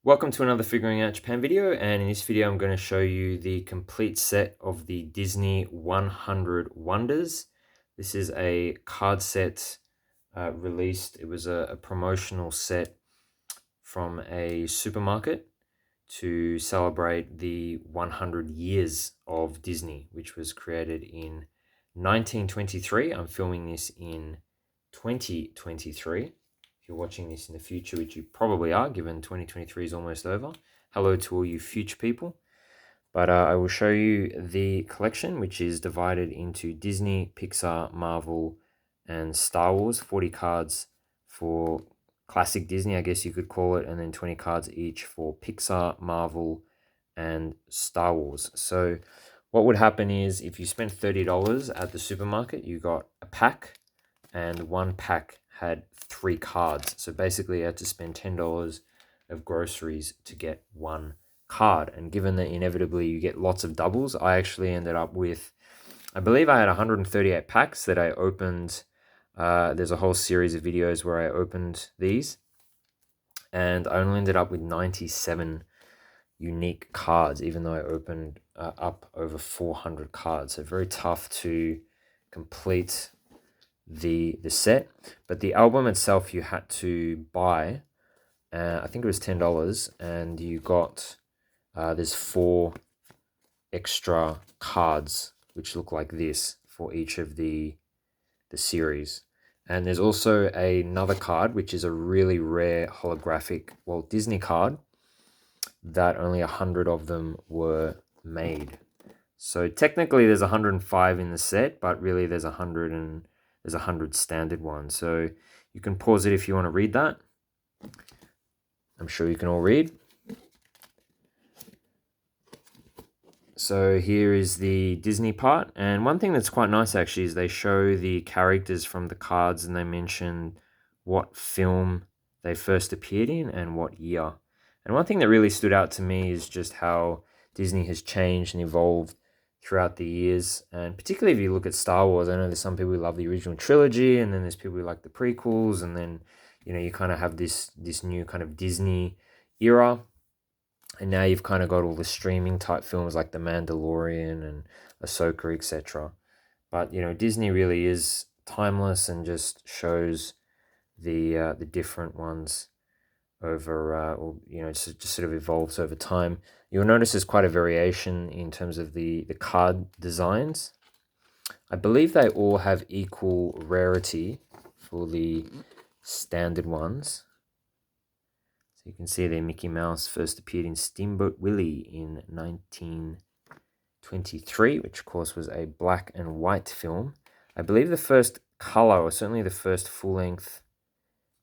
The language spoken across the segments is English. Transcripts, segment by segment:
Welcome to another Figuring Out Japan video, and in this video I'm going to show you the complete set of the Disney 100 Wonders. This is a card set released. It was a promotional set from a supermarket to celebrate the 100 years of Disney, which was created in 1923. I'm filming this in 2023. If you're watching this in the future, which you probably are, given 2023 is almost over. Hello to all you future people. But I will show you the collection, which is divided into Disney, Pixar, Marvel, and Star Wars. 40 cards for classic Disney, I guess you could call it, and then 20 cards each for Pixar, Marvel, and Star Wars. So what would happen is if you spent $30 at the supermarket, you got a pack, and one pack had 3 cards. So basically you had to spend $10 of groceries to get one card. And given that inevitably you get lots of doubles, I actually ended up with, I believe I had 138 packs that I opened. There's a whole series of videos where I opened these, and I only ended up with 97 unique cards, even though I opened up over 400 cards. So very tough to complete the set. But the album itself you had to buy. I think it was $10, and you got there's 4 extra cards which look like this for each of the series. And there's also another card which is a really rare holographic Walt Disney card that only 100 of them were made. So technically there's 105 in the set, but really there's 100 standard ones. So you can pause it if you want to read that. I'm sure you can all read. So here is the Disney part, and one thing that's quite nice actually is they show the characters from the cards, and they mention what film they first appeared in and what year. And one thing that really stood out to me is just how Disney has changed and evolved throughout the years, and particularly if you look at Star Wars. I know there's some people who love the original trilogy, and then there's people who like the prequels, and then you kind of have this new kind of Disney era. And now you've kind of got all the streaming type films like The Mandalorian and Ahsoka, etc. But Disney really is timeless and just shows the different ones over, or just sort of evolves over time. You'll notice there's quite a variation in terms of the card designs. I believe they all have equal rarity for the standard ones. You can see there Mickey Mouse first appeared in Steamboat Willie in 1923, which of course was a black and white film. I believe the first color, or certainly the first full-length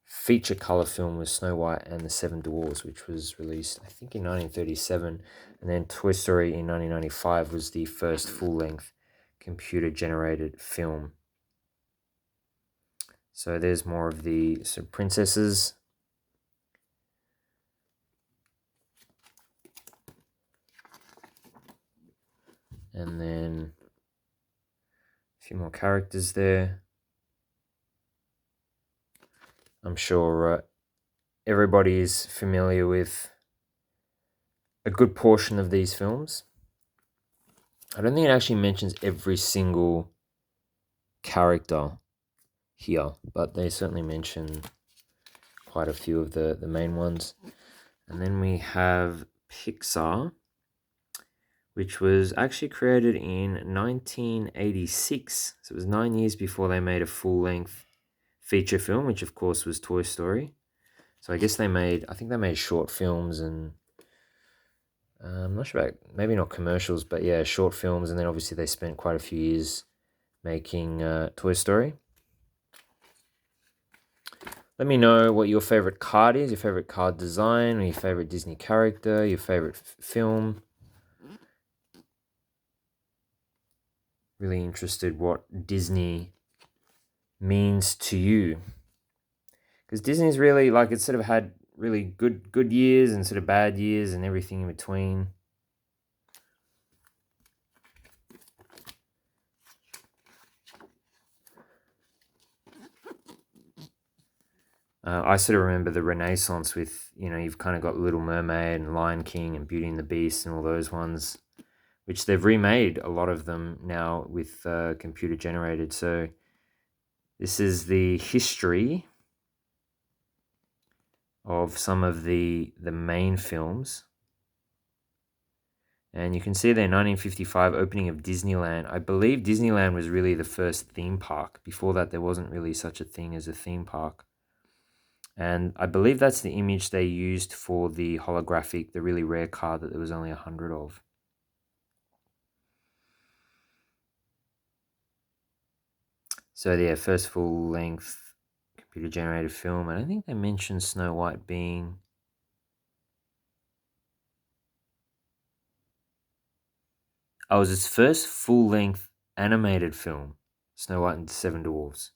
feature color film, was Snow White and the Seven Dwarfs, which was released I think in 1937, and then Toy Story in 1995 was the first full-length computer-generated film. So there's more of the princesses. And then a few more characters there. I'm sure everybody is familiar with a good portion of these films. I don't think it actually mentions every single character here, but they certainly mention quite a few of the main ones. And then we have Pixar, which was actually created in 1986. So it was 9 years before they made a full-length feature film, which of course was Toy Story. So I guess I think they made short films, and I'm not sure about, maybe not commercials, but yeah, short films. And then obviously they spent quite a few years making Toy Story. Let me know what your favorite card is, your favorite card design, or your favorite Disney character, your favorite film. Really interested what Disney means to you. Because Disney's really, it's sort of had really good years and sort of bad years and everything in between. I sort of remember the Renaissance with, you've kind of got Little Mermaid and Lion King and Beauty and the Beast and all those ones, which they've remade a lot of them now with computer generated. So this is the history of some of the main films. And you can see there, 1955 opening of Disneyland. I believe Disneyland was really the first theme park. Before that, there wasn't really such a thing as a theme park. And I believe that's the image they used for the holographic, the really rare card that there was only 100 of. So yeah, first full-length computer-generated film. And I think they mentioned Snow White being... Oh, it was its first full-length animated film, Snow White and the Seven Dwarfs.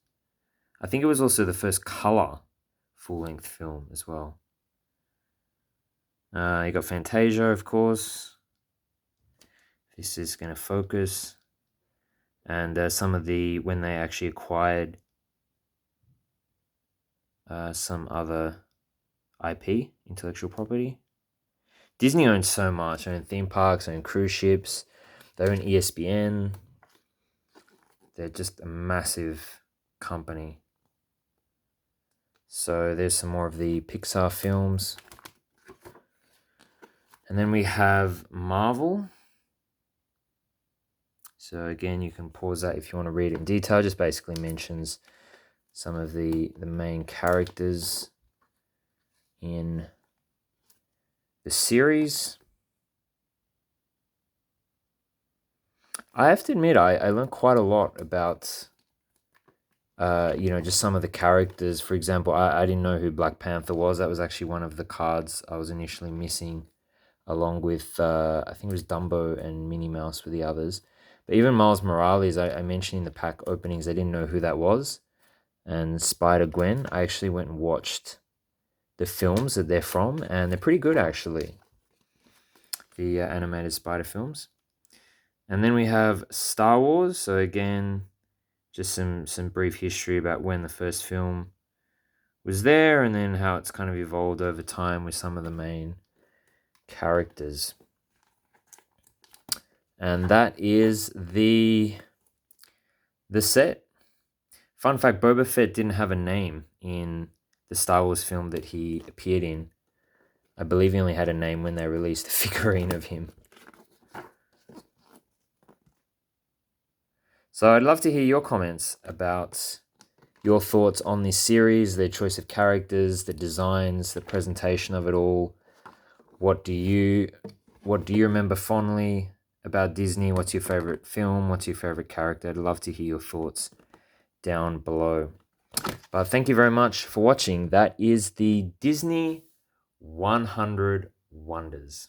I think it was also the first color full-length film as well. You got Fantasia, of course. This is going to focus. And some of the, when they actually acquired some other IP, intellectual property. Disney owns so much. They own theme parks, they own cruise ships, they own ESPN. They're just a massive company. So there's some more of the Pixar films. And then we have Marvel. So again, you can pause that if you want to read it in detail. Just basically mentions some of the main characters in the series. I have to admit, I learned quite a lot about, just some of the characters. For example, I didn't know who Black Panther was. That was actually one of the cards I was initially missing, along with, I think it was Dumbo and Minnie Mouse were the others. But even Miles Morales, I mentioned in the pack openings, I didn't know who that was. And Spider-Gwen, I actually went and watched the films that they're from, and they're pretty good, actually. The animated Spider films. And then we have Star Wars. So again, just some brief history about when the first film was there, and then how it's kind of evolved over time with some of the main characters. And that is the set. Fun fact, Boba Fett didn't have a name in the Star Wars film that he appeared in. I believe he only had a name when they released a figurine of him. So I'd love to hear your comments about your thoughts on this series, their choice of characters, the designs, the presentation of it all. What do you remember fondly about Disney? What's your favorite film? What's your favorite character? I'd love to hear your thoughts down below. But thank you very much for watching. That is the Disney 100 Wonders.